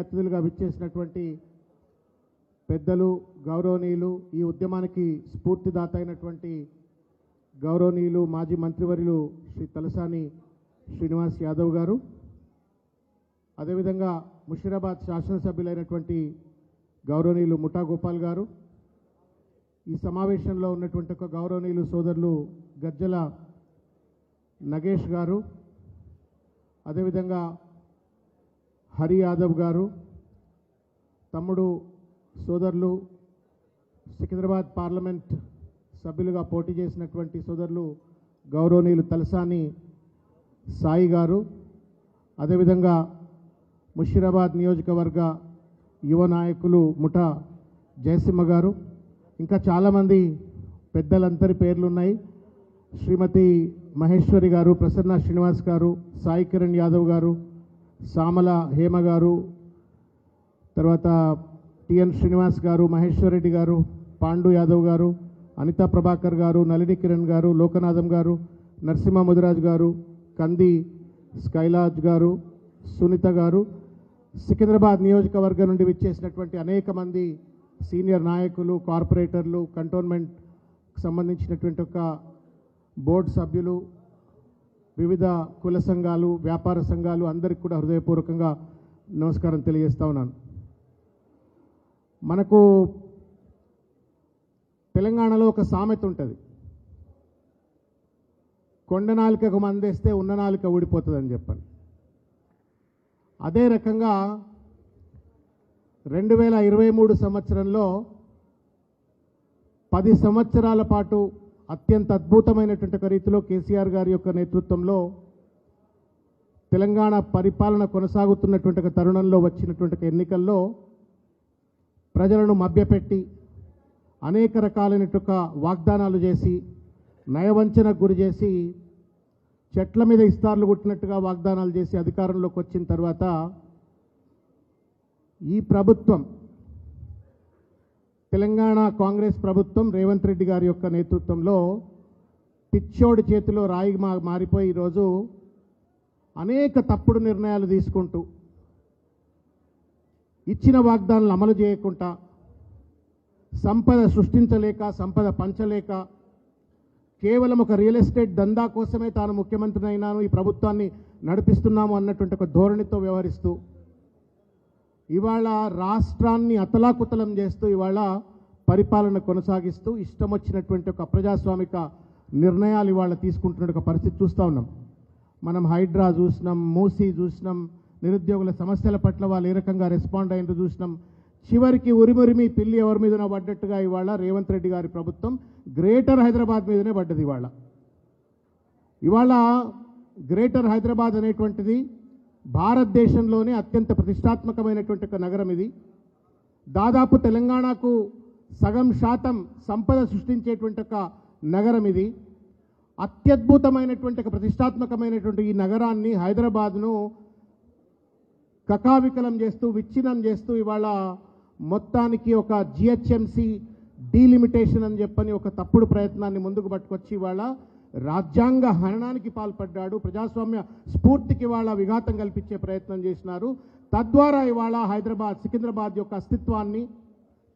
అతిథులుగా విచ్చేసినటువంటి పెద్దలు గౌరవనీయులు ఈ ఉద్యమానికి స్ఫూర్తిదాత అయినటువంటి గౌరవనీయులు మాజీ మంత్రివర్యులు శ్రీ తలసాని శ్రీనివాస్ యాదవ్ గారు, అదేవిధంగా ముషీరాబాద్ శాసనసభ్యులైనటువంటి గౌరవనీయులు ముఠా గోపాల్ గారు, ఈ సమావేశంలో ఉన్నటువంటి ఒక గౌరవనీయులు సోదరులు గజ్జల నగేష్ గారు, అదేవిధంగా హరి యాదవ్ గారు, తమ్ముడు సోదరులు సికింద్రాబాద్ పార్లమెంట్ సభ్యులుగా పోటీ చేసినటువంటి సోదరులు గౌరవనీయులు తలసాని సాయి గారు, అదేవిధంగా ముషీరాబాద్ నియోజకవర్గ యువ నాయకులు ముఠా జయసింహ గారు, ఇంకా చాలామంది పెద్దలందరి పేర్లు ఉన్నాయి. శ్రీమతి మహేశ్వరి గారు, ప్రసన్న శ్రీనివాస్ గారు, సాయి కిరణ్ యాదవ్ గారు, సామల హేమ గారు, తర్వాత టిఎన్ శ్రీనివాస్ గారు, మహేశ్వర్ రెడ్డి గారు, పాండు యాదవ్ గారు, అనితా ప్రభాకర్ గారు, నళిని కిరణ్ గారు, లోకనాథం గారు, నరసింహ ముదిరాజ్ గారు, కంది స్కైలాజ్ గారు, సునీత గారు, సికింద్రాబాద్ నియోజకవర్గం నుండి విచ్చేసినటువంటి అనేక మంది సీనియర్ నాయకులు, కార్పొరేటర్లు, కంటోన్మెంట్ సంబంధించినటువంటి ఒక బోర్డు సభ్యులు, వివిధ కుల సంఘాలు, వ్యాపార సంఘాలు అందరికీ కూడా హృదయపూర్వకంగా నమస్కారం తెలియజేస్తా ఉన్నాను. మనకు తెలంగాణలో ఒక సామెత ఉంటుంది, కొండ నాలుకకు మందేస్తే ఉన్న నాలుక ఊడిపోతుందని చెప్పని. అదే రకంగా 2023 సంవత్సరంలో 10 సంవత్సరాల పాటు అత్యంత అద్భుతమైనటువంటి ఒక రీతిలో కేసీఆర్ గారి యొక్క నేతృత్వంలో తెలంగాణ పరిపాలన కొనసాగుతున్నటువంటి ఒక తరుణంలో వచ్చినటువంటి ఎన్నికల్లో ప్రజలను మభ్యపెట్టి అనేక రకాలైనటువంటి వాగ్దానాలు చేసి నయవంచనకు గురి చేసి చెట్ల మీద ఇస్తార్లు కొట్టినట్టుగా వాగ్దానాలు చేసి అధికారంలోకి వచ్చిన తర్వాత ఈ ప్రభుత్వం, తెలంగాణ కాంగ్రెస్ ప్రభుత్వం రేవంత్ రెడ్డి గారి యొక్క నేతృత్వంలో పిచ్చోడి చేతిలో రాయి మారిపోయి ఈరోజు అనేక తప్పుడు నిర్ణయాలు తీసుకుంటూ ఇచ్చిన వాగ్దానాలు అమలు చేయకుండా, సంపద సృష్టించలేక, సంపద పంచలేక, కేవలం ఒక రియల్ ఎస్టేట్ దందా కోసమే తాను ముఖ్యమంత్రిని అయినాను, ఈ ప్రభుత్వాన్ని నడిపిస్తున్నాము అన్నటువంటి ఒక ధోరణితో వ్యవహరిస్తూ ఇవాళ రాష్ట్రాన్ని అతలాకుతలం చేస్తూ ఇవాళ పరిపాలన కొనసాగిస్తూ ఇష్టం వచ్చినటువంటి ఒక ప్రజాస్వామిక నిర్ణయాలు ఇవాళ తీసుకుంటున్న ఒక పరిస్థితి చూస్తూ ఉన్నాం. మనం హైడ్రా చూసినాం, మూసీ చూసినాం, నిరుద్యోగుల సమస్యల పట్ల వాళ్ళు ఏ రకంగా రెస్పాండ్ అయినట్టు చూసినాం. చివరికి ఉరిమురిమి పిల్లి ఎవరి మీదనో పడ్డట్టుగా ఇవాళ రేవంత్ రెడ్డి గారి ప్రభుత్వం గ్రేటర్ హైదరాబాద్ మీదనే పడ్డది. ఇవాళ గ్రేటర్ హైదరాబాద్ అనేటువంటిది భారతదేశంలోనే అత్యంత ప్రతిష్టాత్మకమైనటువంటి ఒక నగరం. ఇది దాదాపు తెలంగాణకు సగం శాతం సంపద సృష్టించేటువంటి ఒక నగరం. ఇది అత్యద్భుతమైనటువంటి ఒక ప్రతిష్టాత్మకమైనటువంటి ఈ నగరాన్ని, హైదరాబాద్ను కకావికలం చేస్తూ, విచ్ఛిన్నం చేస్తూ ఇవాళ మొత్తానికి ఒక జిహెచ్ఎంసి డీలిమిటేషన్ అని చెప్పని ఒక తప్పుడు ప్రయత్నాన్ని ముందుకు పట్టుకొచ్చి ఇవాళ రాజ్యాంగ హననానికి పాల్పడ్డాడు. ప్రజాస్వామ్య స్ఫూర్తికి ఇవాళ విఘాతం కల్పించే ప్రయత్నం చేసినారు. తద్వారా ఇవాళ హైదరాబాద్, సికింద్రాబాద్ యొక్క అస్తిత్వాన్ని,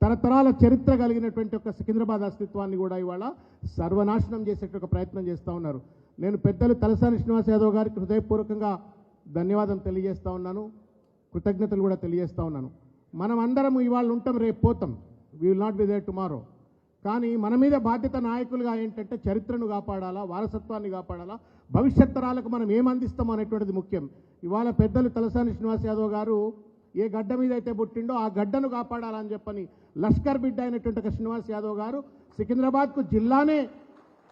తరతరాల చరిత్ర కలిగినటువంటి ఒక సికింద్రాబాద్ అస్తిత్వాన్ని కూడా ఇవాళ సర్వనాశనం చేసేట ప్రయత్నం చేస్తూ ఉన్నారు. నేను పెద్దలు తలసాని శ్రీనివాస్ యాదవ్ గారికి హృదయపూర్వకంగా ధన్యవాదం తెలియజేస్తూ ఉన్నాను, కృతజ్ఞతలు కూడా తెలియజేస్తూ ఉన్నాను. మనం అందరం ఇవాళ ఉంటాం, రేపు పోతాం. We will not be there tomorrow. కానీ మన మీద బాధ్యత నాయకులుగా ఏంటంటే చరిత్రను కాపాడాలా, వారసత్వాన్ని కాపాడాలా, భవిష్యత్ తరాలకు మనం ఏం అందిస్తాం అనేటువంటిది ముఖ్యం. ఇవాళ పెద్దలు తలసాని శ్రీనివాస్ యాదవ్ గారు ఏ గడ్డ మీద అయితే పుట్టిండో ఆ గడ్డను కాపాడాలని చెప్పని లష్కర్ బిడ్డ అయినటువంటి ఒక శ్రీనివాస్ యాదవ్ గారు సికింద్రాబాద్కు జిల్లానే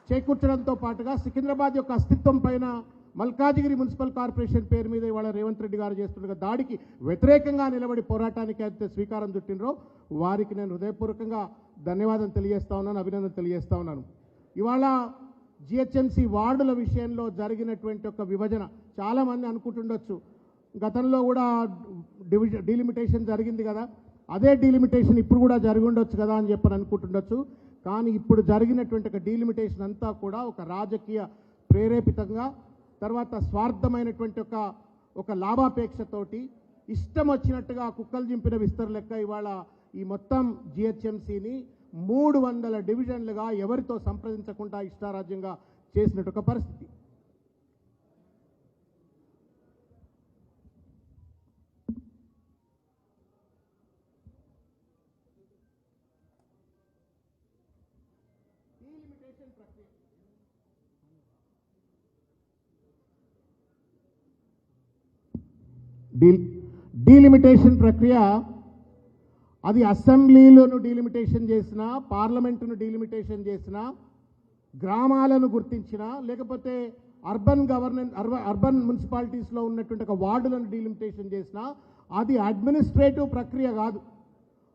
చేకూర్చడంతో పాటుగా సికింద్రాబాద్ యొక్క అస్తిత్వం పైన మల్కాజిగిరి మున్సిపల్ కార్పొరేషన్ పేరు మీద ఇవాళ రేవంత్ రెడ్డి గారు చేస్తున్న దాడికి వ్యతిరేకంగా నిలబడి పోరాటానికి అయితే స్వీకారం చుట్టినరో వారికి నేను హృదయపూర్వకంగా ధన్యవాదం తెలియజేస్తా ఉన్నాను, అభినందన తెలియజేస్తా ఉన్నాను. ఇవాళ జిహెచ్ఎంసీ వార్డుల విషయంలో జరిగినటువంటి ఒక విభజన చాలామంది అనుకుంటుండొచ్చు, గతంలో కూడా డీలిమిటేషన్ జరిగింది కదా, అదే డీలిమిటేషన్ ఇప్పుడు కూడా జరిగి ఉండొచ్చు కదా అని చెప్పని అనుకుంటుండొచ్చు. కానీ ఇప్పుడు జరిగినటువంటి ఒక డీలిమిటేషన్ అంతా కూడా ఒక రాజకీయ ప్రేరేపితంగా, తర్వాత స్వార్థమైనటువంటి ఒక లాభాపేక్షతోటి ఇష్టం వచ్చినట్టుగా కుక్కలు చింపిన విస్తర్ లెక్క ఇవాళ ఈ మొత్తం జిహెచ్ఎంసీని 300 డివిజన్లుగా ఎవరితో సంప్రదించకుండా ఇష్టారాజ్యంగా చేసినట్టు ఒక పరిస్థితి. డీలిమిటేషన్ ప్రక్రియ అది అసెంబ్లీలను డీలిమిటేషన్ చేసినా, పార్లమెంటును డీలిమిటేషన్ చేసినా, గ్రామాలను గుర్తించినా, లేకపోతే అర్బన్ మున్సిపాలిటీస్లో ఉన్నటువంటి ఒక వార్డులను డీలిమిటేషన్ చేసినా అది అడ్మినిస్ట్రేటివ్ ప్రక్రియ కాదు.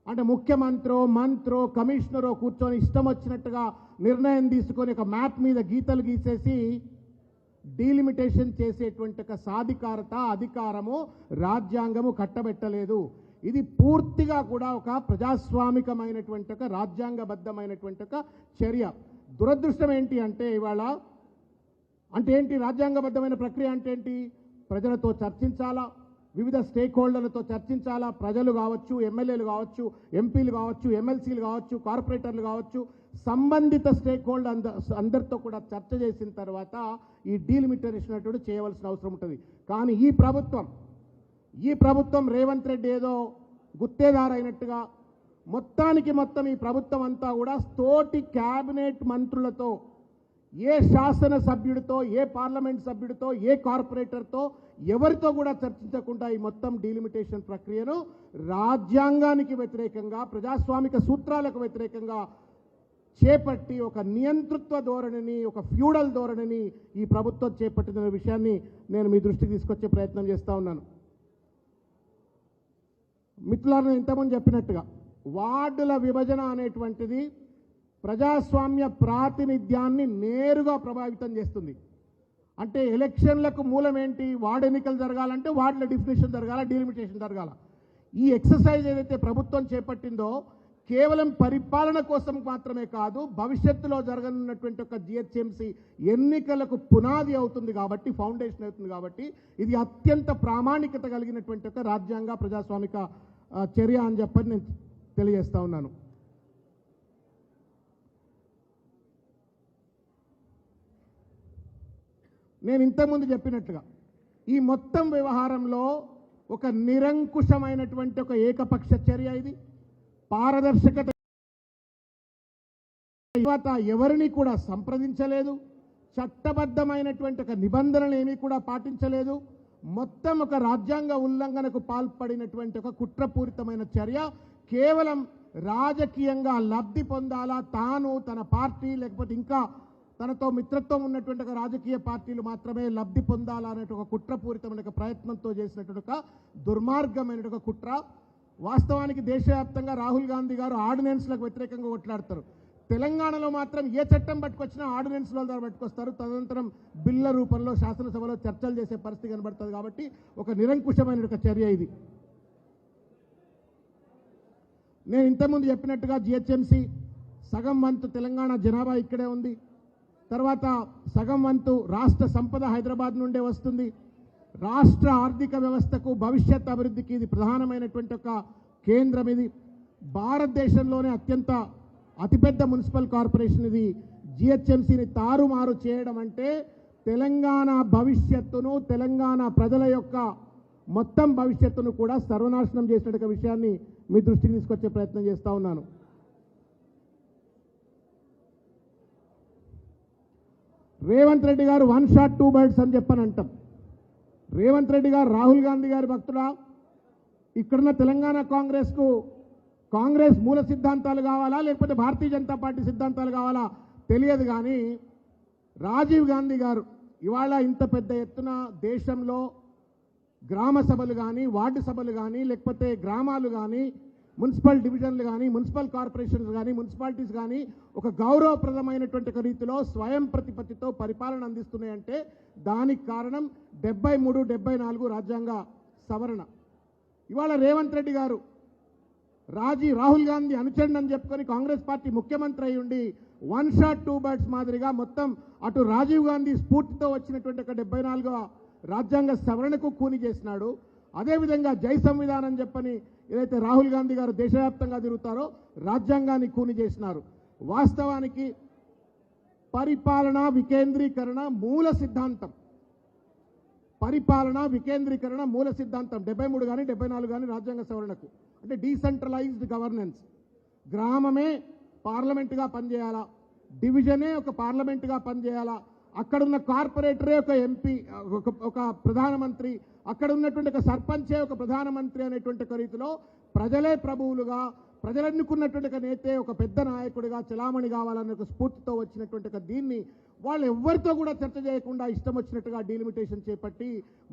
అంటే మంత్రో కమిషనరో కూర్చొని ఇష్టం వచ్చినట్టుగా నిర్ణయం తీసుకొని ఒక మ్యాప్ మీద గీతలు గీసేసి డీలిమిటేషన్ చేసేటువంటి ఒక సాధికారత, అధికారము రాజ్యాంగము కట్టబెట్టలేదు. ఇది పూర్తిగా కూడా ఒక ప్రజాస్వామికమైనటువంటి ఒక రాజ్యాంగబద్ధమైనటువంటి ఒక చర్య. దురదృష్టం ఏంటి అంటే ఇవాళ అంటే ఏంటి రాజ్యాంగబద్ధమైన ప్రక్రియ అంటే ఏంటి? ప్రజలతో చర్చించాలా, వివిధ స్టేక్ హోల్డర్లతో చర్చించాలా, ప్రజలు కావచ్చు, ఎమ్మెల్యేలు కావచ్చు, ఎంపీలు కావచ్చు, ఎమ్మెల్సీలు కావచ్చు, కార్పొరేటర్లు కావచ్చు, సంబంధిత స్టేక్ హోల్డర్ అందరితో కూడా చర్చ చేసిన తర్వాత ఈ డీలిమిటేషన్ అటువంటి చేయవలసిన అవసరం ఉంటుంది. కానీ ఈ ప్రభుత్వం రేవంత్ రెడ్డి ఏదో గుత్తేదారైనట్టుగా మొత్తం ఈ ప్రభుత్వం అంతా కూడా తోటి క్యాబినెట్ మంత్రులతో, ఏ శాసనసభ్యుడితో, ఏ పార్లమెంట్ సభ్యుడితో, ఏ కార్పొరేటర్తో, ఎవరితో కూడా చర్చించకుండా ఈ మొత్తం డీలిమిటేషన్ ప్రక్రియను రాజ్యాంగానికి వ్యతిరేకంగా, ప్రజాస్వామిక సూత్రాలకు వ్యతిరేకంగా చేపట్టి ఒక నియంతృత్వ ధోరణిని, ఒక ఫ్యూడల్ ధోరణిని ఈ ప్రభుత్వం చేపట్టిన విషయాన్ని నేను మీ దృష్టికి తీసుకొచ్చే ప్రయత్నం చేస్తూ ఉన్నాను. మిత్రులను ఇంతకుముందు చెప్పినట్టుగా వార్డుల విభజన అనేటువంటిది ప్రజాస్వామ్య ప్రాతినిధ్యాన్ని నేరుగా ప్రభావితం చేస్తుంది. అంటే ఎలక్షన్లకు మూలం ఏంటి? వార్డు ఎన్నికలు జరగాలంటే వార్డుల డిఫినేషన్ జరగాల, డీలిమిటేషన్ జరగాల. ఈ ఎక్సర్సైజ్ ఏదైతే ప్రభుత్వం చేపట్టిందో కేవలం పరిపాలన కోసం మాత్రమే కాదు, భవిష్యత్తులో జరగనున్నటువంటి ఒక జిహెచ్ఎంసీ ఎన్నికలకు పునాది అవుతుంది కాబట్టి, ఫౌండేషన్ అవుతుంది కాబట్టి ఇది అత్యంత ప్రామాణికత కలిగినటువంటి ఒక రాజ్యాంగ ప్రజాస్వామిక చర్య అని చెప్పని నేను తెలియజేస్తా ఉన్నాను. నేను ఇంతకుముందు చెప్పినట్లుగా ఈ మొత్తం వ్యవహారంలో ఒక నిరంకుశమైనటువంటి ఒక ఏకపక్ష చర్య, ఇది పారదర్శకత, ఎవరిని కూడా సంప్రదించలేదు, చట్టబద్ధమైనటువంటి ఒక నిబంధనలు ఏమీ కూడా పాటించలేదు, మొత్తం ఒక రాజ్యాంగ ఉల్లంఘనకు పాల్పడినటువంటి ఒక కుట్రపూరితమైన చర్య. కేవలం రాజకీయంగా లబ్ధి పొందాలా, తాను, తన పార్టీ, లేకపోతే ఇంకా తనతో మిత్రత్వం ఉన్నటువంటి ఒక రాజకీయ పార్టీలు మాత్రమే లబ్ధి పొందాలా అనే ఒక కుట్రపూరితమైన ఒక ప్రయత్నంతో చేసినటువంటి ఒక దుర్మార్గమైన ఒక కుట్ర. వాస్తవానికి దేశవ్యాప్తంగా రాహుల్ గాంధీ గారు ఆర్డినెన్స్లకు వ్యతిరేకంగా కొట్లాడతారు. తెలంగాణలో మాత్రం ఏ చట్టం పట్టుకొచ్చినా ఆర్డినెన్స్ల ద్వారా పట్టుకొస్తారు. తదనంతరం బిల్ల రూపంలో శాసనసభలో చర్చలు చేసే పరిస్థితి కనబడుతుంది. కాబట్టి ఒక నిరంకుశమైన ఒక చర్య ఇది. నేను ఇంతకుముందు చెప్పినట్టుగా జిహెచ్ఎంసీ సగం వంతు తెలంగాణ జనాభా ఇక్కడే ఉంది. తర్వాత సగం వంతు రాష్ట్ర సంపద హైదరాబాద్ నుండే వస్తుంది. రాష్ట్ర ఆర్థిక వ్యవస్థకు, భవిష్యత్ అభివృద్ధికి ఇది ప్రధానమైనటువంటి ఒక కేంద్రం. ఇది భారతదేశంలోనే అతిపెద్ద మున్సిపల్ కార్పొరేషన్. ఇది జిహెచ్ఎంసీని తారుమారు చేయడం అంటే తెలంగాణ భవిష్యత్తును, తెలంగాణ ప్రజల యొక్క మొత్తం భవిష్యత్తును కూడా సర్వనాశనం చేసిన విషయాన్ని మీ దృష్టికి తీసుకొచ్చే ప్రయత్నం చేస్తూ ఉన్నాను. రేవంత్ రెడ్డి గారు 1 shot 2 birds అని చెప్పని అంటాం. రేవంత్ రెడ్డి గారు రాహుల్ గాంధీ గారి భక్తుడా? ఇక్కడున్న తెలంగాణ కాంగ్రెస్ మూల సిద్ధాంతాలు కావాలా, లేకపోతే భారతీయ జనతా పార్టీ సిద్ధాంతాలు కావాలా తెలియదు. కానీ రాజీవ్ గాంధీ గారు ఇవాళ ఇంత పెద్ద ఎత్తున దేశంలో గ్రామ సభలు కానీ, వార్డు సభలు కానీ, లేకపోతే గ్రామాలు కానీ, మున్సిపల్ డివిజన్లు కానీ, మున్సిపల్ కార్పొరేషన్స్ కానీ, మున్సిపాలిటీస్ కానీ ఒక గౌరవప్రదమైనటువంటి రీతిలో స్వయం ప్రతిపత్తితో పరిపాలన అందిస్తున్నాయంటే దానికి కారణం 73, 74 రాజ్యాంగ సవరణ. ఇవాళ రేవంత్ రెడ్డి గారు రాహుల్ గాంధీ అనుచరుడు అని చెప్పుకొని కాంగ్రెస్ పార్టీ ముఖ్యమంత్రి అయి ఉండి 1 shot 2 birds మాదిరిగా మొత్తం అటు రాజీవ్ గాంధీ స్ఫూర్తితో వచ్చినటువంటి ఒక 74వ రాజ్యాంగ సవరణకు కూని చేసినాడు. అదేవిధంగా జై సంవిధానం చెప్పని ఏదైతే రాహుల్ గాంధీ గారు దేశవ్యాప్తంగా తిరుగుతారో రాజ్యాంగాన్ని కూని చేసినారు. వాస్తవానికి పరిపాలన వికేంద్రీకరణ మూల సిద్ధాంతం, పరిపాలన వికేంద్రీకరణ మూల సిద్ధాంతం 73 కానీ 74 కానీ రాజ్యాంగ సవరణకు అంటే డీసెంట్రలైజ్డ్ గవర్నెన్స్. గ్రామమే పార్లమెంటుగా పనిచేయాలా, డివిజనే ఒక పార్లమెంటుగా పనిచేయాలా, అక్కడున్న కార్పొరేటరే ఒక ఎంపీ, ఒక ప్రధానమంత్రి, అక్కడ ఉన్నటువంటి ఒక సర్పంచే ఒక ప్రధానమంత్రి అనేటువంటి ఒక రీతిలో ప్రజలే ప్రభువులుగా, ప్రజలు ఎన్నుకున్నటువంటి ఒక నేతే ఒక పెద్ద నాయకుడిగా చలామణి కావాలనే ఒక స్ఫూర్తితో వచ్చినటువంటి ఒక దీన్ని వాళ్ళు ఎవరితో కూడా చర్చ చేయకుండా ఇష్టం వచ్చినట్టుగా డీలిమిటేషన్ చేపట్టి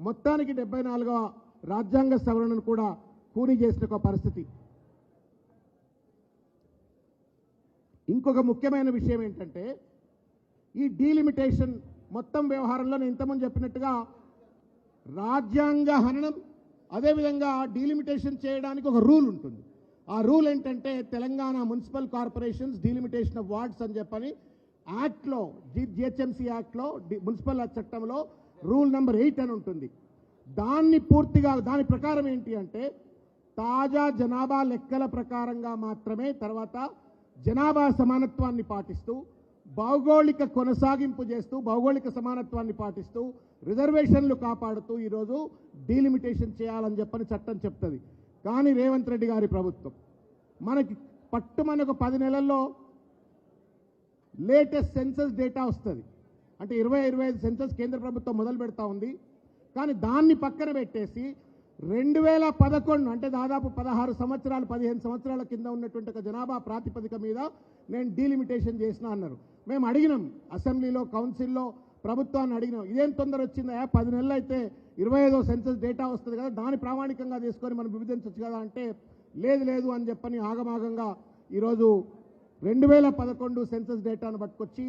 మొత్తానికి 74వ రాజ్యాంగ సవరణను కూడా కూని చేసిన ఒక పరిస్థితి. ఇంకొక ముఖ్యమైన విషయం ఏంటంటే ఈ డీలిమిటేషన్ మొత్తం వ్యవహారంలో నేను ఇంతకుముందు చెప్పినట్టుగా రాజ్యాంగ హననం, అదేవిధంగా డీలిమిటేషన్ చేయడానికి ఒక రూల్ ఉంటుంది. ఆ రూల్ ఏంటంటే Telangana municipal corporations delimitation of wards అని చెప్పని యాక్ట్లో, జిహెచ్ఎంసీ యాక్ట్లో, మున్సిపల్ చట్టంలో రూల్ నెంబర్ 8 అని ఉంటుంది. దాన్ని పూర్తిగా దాని ప్రకారం ఏంటి అంటే తాజా జనాభా లెక్కల ప్రకారంగా మాత్రమే, తర్వాత జనాభా సమానత్వాన్ని పాటిస్తూ, భౌగోళిక కొనసాగింపు చేస్తూ, భౌగోళిక సమానత్వాన్ని పాటిస్తూ, రిజర్వేషన్లు కాపాడుతూ ఈరోజు డీలిమిటేషన్ చేయాలని చెప్పని చట్టం చెప్తుంది. కానీ రేవంత్ రెడ్డి గారి ప్రభుత్వం మనకి పట్టుమని ఒక 10 నెలల్లో లేటెస్ట్ సెన్సస్ డేటా వస్తుంది. అంటే 2025 సెన్సస్ కేంద్ర ప్రభుత్వం మొదలు పెడతా ఉంది. కానీ దాన్ని పక్కన పెట్టేసి 2011 అంటే దాదాపు 16 సంవత్సరాలు 15 సంవత్సరాల కింద ఉన్నటువంటి ఒక జనాభా ప్రాతిపదిక మీద నేను డీలిమిటేషన్ చేసిన అన్నారు. మేము అడిగినాం అసెంబ్లీలో, కౌన్సిల్లో, ప్రభుత్వాన్ని అడిగినాం, ఇదేం తొందర వచ్చిందా, 10 నెలలు అయితే 25వ సెన్సస్ డేటా వస్తుంది కదా, దాన్ని ప్రామాణికంగా తీసుకొని మనం విభజించవచ్చు కదా అంటే లేదు అని చెప్పని ఆగమాగంగా ఈరోజు 2011 సెన్సస్ డేటాను పట్టుకొచ్చి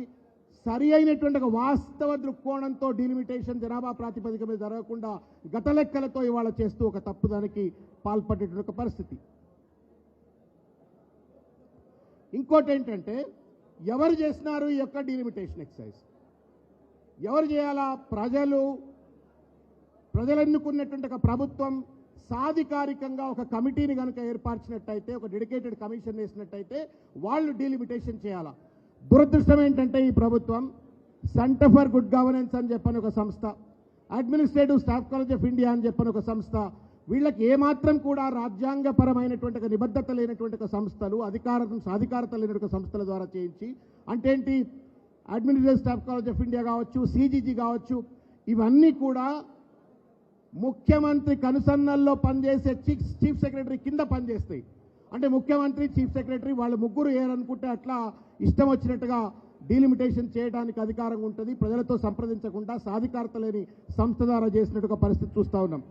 సరి అయినటువంటి ఒక వాస్తవ దృక్కోణంతో డీలిమిటేషన్ జనాభా ప్రాతిపదిక మీద జరగకుండా గత లెక్కలతో ఇవాళ చేస్తూ ఒక తప్పుదానికి పాల్పడేటువంటి ఒక పరిస్థితి. ఇంకోటి ఏంటంటే ఎవరు చేసినారు ఈ యొక్క డీలిమిటేషన్ ఎక్సర్సైజ్, ఎవరు చేయాలా? ప్రజలు ఎన్నుకున్నటువంటి ఒక ప్రభుత్వం సాధికారికంగా ఒక కమిటీని కనుక ఏర్పరిచినట్టయితే, ఒక డెడికేటెడ్ కమిషన్ వేసినట్టయితే వాళ్ళు డీలిమిటేషన్ చేయాలా. దురదృష్టం ఏంటంటే ఈ ప్రభుత్వం సెంటర్ ఫర్ గుడ్ గవర్నెన్స్ అని చెప్పని ఒక సంస్థ, administrative staff college of India అని చెప్పని ఒక సంస్థ, వీళ్ళకి ఏమాత్రం కూడా రాజ్యాంగపరమైనటువంటి ఒక నిబద్ధత లేనటువంటి ఒక సంస్థలు, సాధికారత లేనటువంటి సంస్థల ద్వారా చేయించి, అంటే ఏంటి, administrative staff college of India కావచ్చు, సిజీజీ కావచ్చు, ఇవన్నీ కూడా ముఖ్యమంత్రి కనుసన్నల్లో పనిచేసే చీఫ్ సెక్రటరీ కింద పనిచేస్తాయి. అంటే ముఖ్యమంత్రి, చీఫ్ సెక్రటరీ వాళ్ళు ముగ్గురు ఏరనుకుంటే అట్లా ఇష్టం వచ్చినట్టుగా డీలిమిటేషన్ చేయడానికి అధికారం ఉంటుంది. ప్రజలతో సంప్రదించకుండా సాధికారత లేని సంస్థ ద్వారా చేసినట్టుగా పరిస్థితి చూస్తూ ఉన్నాం.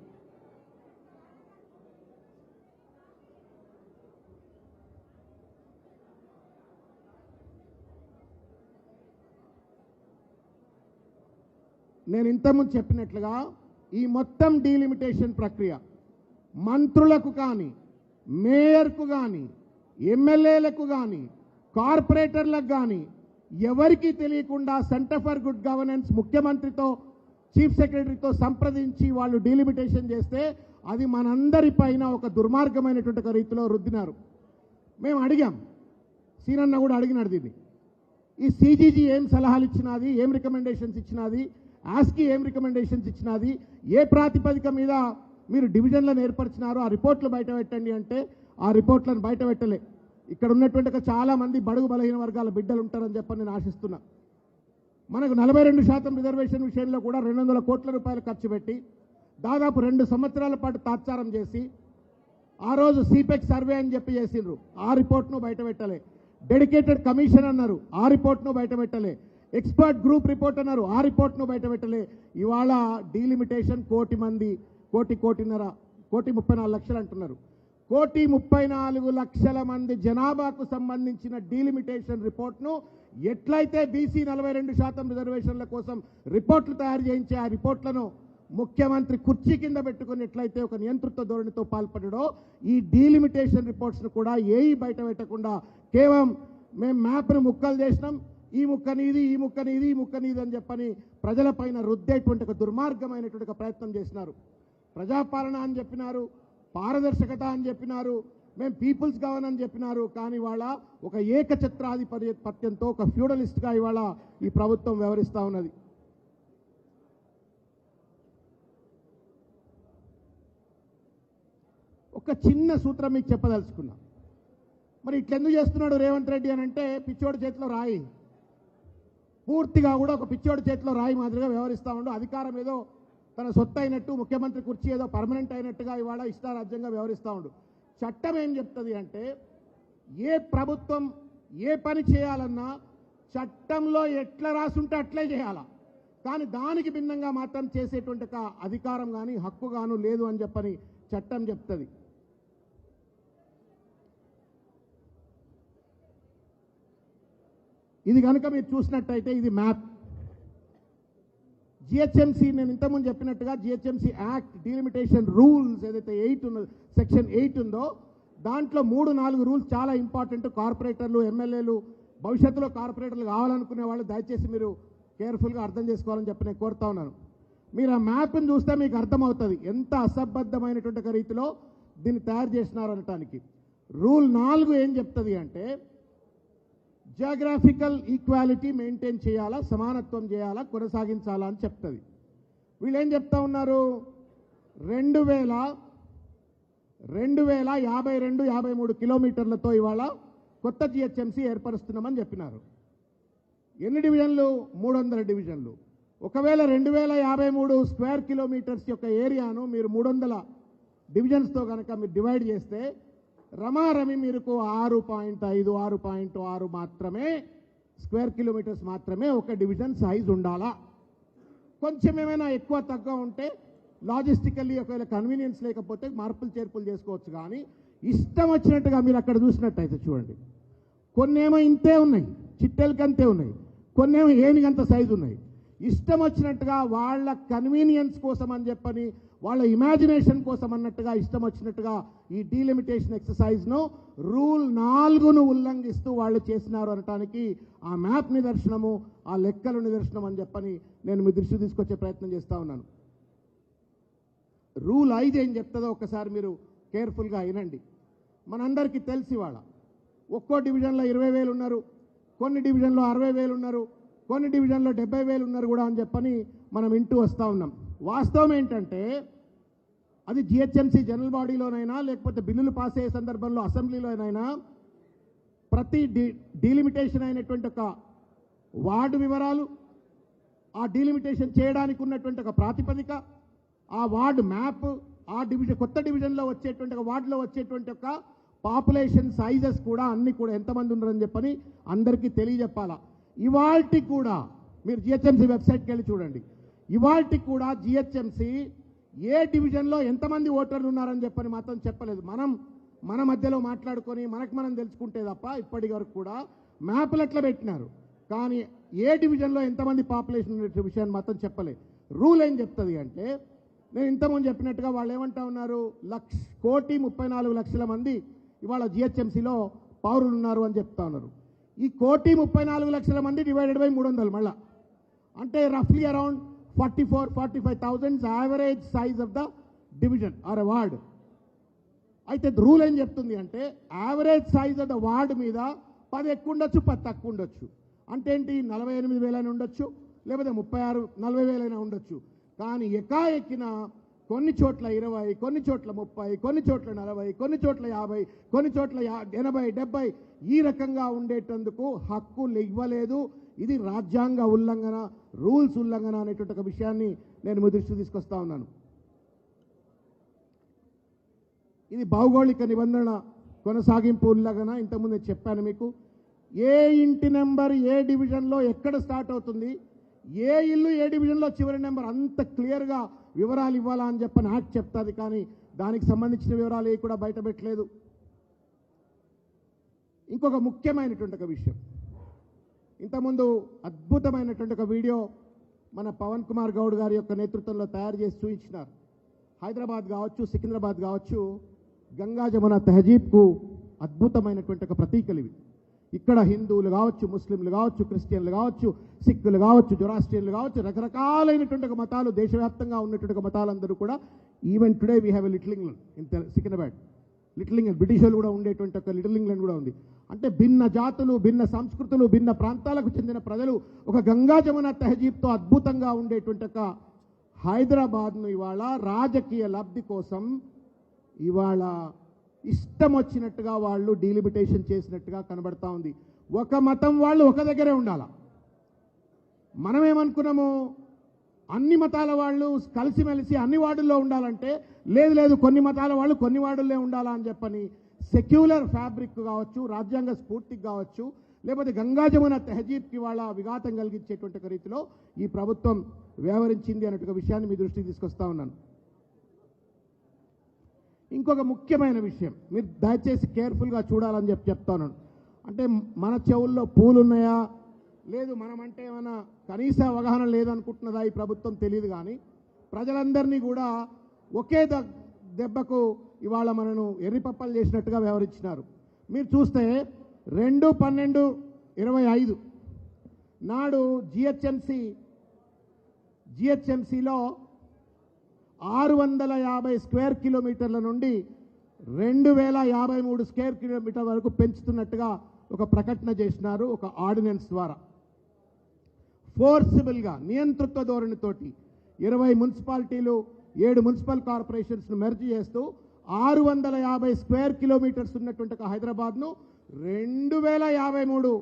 నేను ఇంతకుముందు చెప్పినట్లుగా ఈ మొత్తం డీలిమిటేషన్ ప్రక్రియ మంత్రులకు కానీ, మేయర్కు కానీ, ఎమ్మెల్యేలకు కానీ, కార్పొరేటర్లకు కానీ ఎవరికి తెలియకుండా సెంటర్ ఫర్ గుడ్ గవర్నెన్స్ ముఖ్యమంత్రితో, చీఫ్ సెక్రటరీతో సంప్రదించి వాళ్ళు డీలిమిటేషన్ చేస్తే అది మనందరిపైన ఒక దుర్మార్గమైనటువంటి ఒక రీతిలో రుద్దినారు. మేము అడిగాం, సీనన్న కూడా అడిగినాడు దీన్ని. ఈ సిజీజీ ఏం సలహాలు ఇచ్చినది, ఏం రికమెండేషన్స్ ఇచ్చినది, ఆస్కి ఏం రికమెండేషన్స్ ఇచ్చినది, ఏ ప్రాతిపదిక మీద మీరు డివిజన్లను ఏర్పరిచినారో ఆ రిపోర్ట్లు బయట పెట్టండి అంటే ఆ రిపోర్ట్లను బయట పెట్టలే. ఇక్కడ ఉన్నటువంటి చాలా మంది బడుగు బలహీన వర్గాల బిడ్డలు ఉంటారని చెప్పని నేను ఆశిస్తున్నా. మనకు 42% రిజర్వేషన్ విషయంలో కూడా 200 కోట్ల రూపాయలు ఖర్చు పెట్టి దాదాపు 2 సంవత్సరాల పాటు తాత్సారం చేసి ఆ రోజు సిపెక్ సర్వే అని చెప్పి చేసిండ్రు, ఆ రిపోర్ట్ను బయట పెట్టలే. డెడికేటెడ్ కమిషన్ అన్నారు, ఆ రిపోర్ట్ను బయట పెట్టలే. ఎక్స్పర్ట్ గ్రూప్ రిపోర్ట్ అన్నారు, ఆ రిపోర్ట్ను బయట పెట్టలే. ఇవాళ డీలిమిటేషన్ 1 కోటిన్నర, 1,34 లక్షలు అంటున్నారు. 1,34 మంది జనాభాకు సంబంధించిన డీలిమిటేషన్ రిపోర్ట్ను ఎట్లయితే బీసీ 42% రిజర్వేషన్ల కోసం రిపోర్ట్లు తయారు చేయించి ఆ రిపోర్ట్లను ముఖ్యమంత్రి కుర్చీ కింద పెట్టుకుని ఎట్లయితే ఒక నియంతృత్వ ధోరణితో పాల్పడడో ఈ డీలిమిటేషన్ రిపోర్ట్స్ను కూడా ఏవి బయట పెట్టకుండా కేవలం మేము మ్యాప్ను ముక్కలు చేసినాం, ఈ ముక్క నీది, ఈ ముక్క నీది, ఈ ముక్క నీది అని చెప్పని ప్రజలపైన రుద్దేటువంటి ఒక దుర్మార్గమైనటువంటి ఒక ప్రయత్నం చేసినారు. ప్రజాపాలన అని చెప్పినారు, పారదర్శకత అని చెప్పినారు, మేము పీపుల్స్ గవర్న్ అని చెప్పినారు. కానీ ఇవాళ ఒక ఏకఛత్రాధిపత్యంతో ఒక ఫ్యూడలిస్ట్గా ఇవాళ ఈ ప్రభుత్వం వ్యవహరిస్తూ ఉన్నది. ఒక చిన్న సూత్రం మీకు చెప్పదలుచుకున్నా. మరి ఇట్లెందుకు చేస్తున్నాడు రేవంత్ రెడ్డి అని అంటే, పిచ్చోడి చేతిలో రాయి, పూర్తిగా కూడా ఒక పిచ్చోడి చేతిలో రాయి మాదిరిగా వ్యవహరిస్తూ ఉండు. అధికారం ఏదో తన సొత్తు అయినట్టు, ముఖ్యమంత్రి కుర్చీ ఏదో పర్మనెంట్ అయినట్టుగా ఇవాళ ఇష్టారాజ్యంగా వ్యవహరిస్తూ ఉండు. చట్టం ఏం చెప్తుంది అంటే, ఏ ప్రభుత్వం ఏ పని చేయాలన్నా చట్టంలో ఎట్లా రాసుంటే అట్లే చేయాలా, కానీ దానికి భిన్నంగా మాత్రం చేసేటువంటి అధికారం కానీ హక్కు గాను లేదు అని చెప్పని చట్టం చెప్తుంది. ఇది కనుక మీరు చూసినట్టయితే ఇది మ్యాప్. జిహెచ్ఎంసీ, నేను ఇంతకుముందు చెప్పినట్టుగా జిహెచ్ఎంసీ యాక్ట్ డీలిమిటేషన్ రూల్స్ ఏదైతే 8 ఉన్నదో, సెక్షన్ 8 ఉందో, దాంట్లో 3-4 రూల్స్ చాలా ఇంపార్టెంట్. కార్పొరేటర్లు, ఎమ్మెల్యేలు, భవిష్యత్తులో కార్పొరేటర్లు కావాలనుకునే వాళ్ళు దయచేసి మీరు కేర్ఫుల్గా అర్థం చేసుకోవాలని చెప్పి నేను కోరుతా ఉన్నాను. మీరు ఆ మ్యాప్ని చూస్తే మీకు అర్థమవుతుంది ఎంత అసంబద్ధమైనటువంటి రీతిలో దీన్ని తయారు చేసినారు అనటానికి. రూల్ 4 ఏం చెప్తుంది అంటే, జియోగ్రాఫికల్ ఈక్వాలిటీ మెయింటైన్ చేయాలా, సమానత్వం చేయాలా, కొనసాగించాలా అని చెప్తుంది. వీళ్ళు ఏం చెప్తా ఉన్నారు, 2052-53 కిలోమీటర్లతో ఇవాళ కొత్త జిహెచ్ఎంసీ ఏర్పరుస్తున్నామని చెప్పినారు. ఎన్ని డివిజన్లు? 300 డివిజన్లు. ఒకవేళ 2053 స్క్వేర్ కిలోమీటర్స్ యొక్క ఏరియాను మీరు 300 డివిజన్స్తో కనుక మీరు డివైడ్ చేస్తే రమారమి మీకు 6.5, 6.6 మాత్రమే స్క్వేర్ కిలోమీటర్స్ మాత్రమే ఒక డివిజన్ సైజ్ ఉండాలా. కొంచెం ఏమైనా ఎక్కువ తక్కువ ఉంటే లాజిస్టికల్లీ ఒకవేళ కన్వీనియన్స్ లేకపోతే మార్పులు చేర్పులు చేసుకోవచ్చు. కానీ ఇష్టం వచ్చినట్టుగా మీరు అక్కడ చూసినట్టయితే చూడండి, కొన్నేమో ఇంతే ఉన్నాయి, చిట్టెలకంతే ఉన్నాయి, కొన్నేమో ఏనిగంత సైజు ఉన్నాయి. ఇష్టం వచ్చినట్టుగా వాళ్ళ కన్వీనియన్స్ కోసం అని చెప్పని, వాళ్ళ ఇమాజినేషన్ కోసం అన్నట్టుగా ఇష్టం వచ్చినట్టుగా ఈ డీలిమిటేషన్ ఎక్సర్సైజ్ను రూల్ 4ను ఉల్లంఘిస్తూ వాళ్ళు చేసినారు అనటానికి ఆ మ్యాప్ నిదర్శనము, ఆ లెక్కలు నిదర్శనం అని చెప్పని నేను మీ దృష్టి తీసుకొచ్చే ప్రయత్నం చేస్తూ ఉన్నాను. రూల్ 5 ఏం చెప్తుందో ఒక్కసారి మీరు కేర్ఫుల్గా వినండి. మనందరికీ తెలిసి వాళ్ళ ఒక్కో డివిజన్లో 20,000 ఉన్నారు, కొన్ని డివిజన్లో 60,000 ఉన్నారు, కొన్ని డివిజన్లో 70,000 ఉన్నారు కూడా అని చెప్పని మనం వింటూ వస్తూ ఉన్నాం. వాస్తవం ఏంటంటే, అది జిహెచ్ఎంసీ జనరల్ బాడీలోనైనా లేకపోతే బిల్లులు పాస్ అయ్యే సందర్భంలో అసెంబ్లీలోనైనా ప్రతి డీలిమిటేషన్ అయినటువంటి ఒక వార్డు వివరాలు, ఆ డీలిమిటేషన్ చేయడానికి ఉన్నటువంటి ఒక ప్రాతిపదిక, ఆ వార్డు మ్యాప్, ఆ డివిజన్ కొత్త డివిజన్లో వచ్చేటువంటి ఒక వార్డులో వచ్చేటువంటి ఒక పాపులేషన్ సైజెస్ కూడా అన్నీ కూడా ఎంతమంది ఉన్నారని చెప్పని అందరికీ తెలియజెప్పాలా. ఇవాల్టి కూడా మీరు జిహెచ్ఎంసీ వెబ్సైట్కి వెళ్ళి చూడండి, ఇవాల్టి కూడా జిహెచ్ఎంసీ ఏ డివిజన్లో ఎంతమంది ఓటర్లు ఉన్నారని చెప్పని మాత్రం చెప్పలేదు. మన మధ్యలో మాట్లాడుకొని మనకు మనం తెలుసుకుంటే తప్ప ఇప్పటి వరకు కూడా మ్యాప్లు ఎట్లా పెట్టినారు, కానీ ఏ డివిజన్లో ఎంతమంది పాపులేషన్ ఉన్న విషయాన్ని మాత్రం చెప్పలేదు. రూల్ ఏం చెప్తుంది అంటే, నేను ఇంతకుముందు చెప్పినట్టుగా వాళ్ళు ఏమంటా ఉన్నారు, 1,34,00,000 మంది ఇవాళ జిహెచ్ఎంసీలో పౌరులు ఉన్నారు అని చెప్తా ఉన్నారు. ఈ 1,34,00,000 మంది డివైడెడ్ బై 300 మళ్ళా అంటే రఫ్లీ around 44,000-45,000 average size of the division or a ward. అయితే రూల్ ఏం చెప్తుంది అంటే, average size of the ward మీద 10 ఎక్కువ ఉండొచ్చు, 10 తక్కువ ఉండొచ్చు. అంటే ఏంటి, 48,000 అయినా ఉండొచ్చు, లేకపోతే 36-40,000 అయినా ఉండొచ్చు. కానీ ఎక్కిన కొన్ని చోట్ల 20, కొన్ని చోట్ల 30, కొన్ని చోట్ల 40, కొన్ని చోట్ల 50, కొన్ని చోట్ల 80, 70 ఈ రకంగా ఉండేటందుకు హక్కులు ఇవ్వలేదు. ఇది రాజ్యాంగ ఉల్లంఘన, రూల్స్ ఉల్లంఘన అనేటువంటి ఒక విషయాన్ని నేను మీ దృష్టికి తీసుకొస్తా ఉన్నాను. ఇది భౌగోళిక నిబంధన కొనసాగింపు ఉల్లంఘన. ఇంతకుముందు నేను చెప్పాను మీకు, ఏ ఇంటి నెంబర్ ఏ డివిజన్లో ఎక్కడ స్టార్ట్ అవుతుంది, ఏ ఇల్లు ఏ డివిజన్లో చివరి నెంబర్, అంత క్లియర్గా వివరాలు ఇవ్వాలా అని చెప్పని యాక్ట్ చెప్తుంది. కానీ దానికి సంబంధించిన వివరాలు ఏ కూడా బయట పెట్టలేదు. ఇంకొక ముఖ్యమైనటువంటి ఒక విషయం, ఇంతకుముందు అద్భుతమైనటువంటి ఒక వీడియో మన పవన్ కుమార్ గౌడ్ గారి యొక్క నేతృత్వంలో తయారు చేసి చూపించినారు. హైదరాబాద్ కావచ్చు, సికింద్రాబాద్ కావచ్చు, గంగా జమున తెహజీబ్కు అద్భుతమైనటువంటి ఒక ప్రతీకలు ఇవి. ఇక్కడ హిందువులు కావచ్చు, ముస్లింలు కావచ్చు, క్రిస్టియన్లు కావచ్చు, సిక్కులు కావచ్చు, జొరాస్ట్రియన్లు కావచ్చు, రకరకాలైనటువంటి మతాలు దేశవ్యాప్తంగా ఉన్నటువంటి మతాలందరూ కూడా even today we have a little England in Secunderabad. Little England British వాళ్ళు కూడా ఉండేటువంటి ఒక లిటిల్ ఇంగ్లాండ్ కూడా ఉంది. అంటే భిన్న జాతులు, భిన్న సంస్కృతులు, భిన్న ప్రాంతాలకు చెందిన ప్రజలు ఒక గంగా జమున తెహజీబ్తో అద్భుతంగా ఉండేటువంటి ఒక హైదరాబాద్ను ఇవాళ రాజకీయ లబ్ధి కోసం ఇవాళ ఇష్టం వచ్చినట్టుగా వాళ్ళు డీలిమిటేషన్ చేసినట్టుగా కనబడతా ఉంది. ఒక మతం వాళ్ళు ఒక దగ్గరే ఉండాల. మనమేమనుకున్నాము, అన్ని మతాల వాళ్ళు కలిసిమెలిసి అన్ని వార్డుల్లో ఉండాలంటే లేదు కొన్ని మతాల వాళ్ళు కొన్ని వార్డుల్లో ఉండాలా అని చెప్పని సెక్యులర్ ఫ్యాబ్రిక్ కావచ్చు, రాజ్యాంగ స్ఫూర్తికి కావచ్చు, లేకపోతే గంగా జమున తెహజీబ్కి వాళ్ళ విఘాతం కలిగించేటువంటి రీతిలో ఈ ప్రభుత్వం వ్యవహరించింది అన్నట్టు విషయాన్ని మీ దృష్టికి తీసుకొస్తా ఉన్నాను. ఇంకొక ముఖ్యమైన విషయం మీరు దయచేసి కేర్ఫుల్గా చూడాలని చెప్తాను. అంటే మన చెవుల్లో పూలున్నాయా, లేదు మనమంటే ఏమైనా కనీస అవగాహన లేదనుకుంటున్నదా ఈ ప్రభుత్వం తెలియదు. కానీ ప్రజలందరినీ కూడా ఒకే దెబ్బకు ఇవాళ మనను ఎర్రిపప్పలు చేసినట్టుగా వ్యవహరించినారు. మీరు చూస్తే 2/12/25 నాడు జిహెచ్ఎంసీలో 650 స్క్వేర్ కిలోమీటర్ల నుండి 2053 స్క్వేర్ కిలోమీటర్ వరకు పెంచుతున్నట్టుగా ఒక ప్రకటన చేసినారు. ఒక ఆర్డినెన్స్ ద్వారా ఫోర్సిబుల్గా నియంతృత్వ ధోరణితోటి 20 మున్సిపాలిటీలు 7 మున్సిపల్ కార్పొరేషన్స్ను మెర్జ్ చేస్తూ 650 స్క్వేర్ కిలోమీటర్స్ ఉన్నటువంటి హైదరాబాద్ను 2053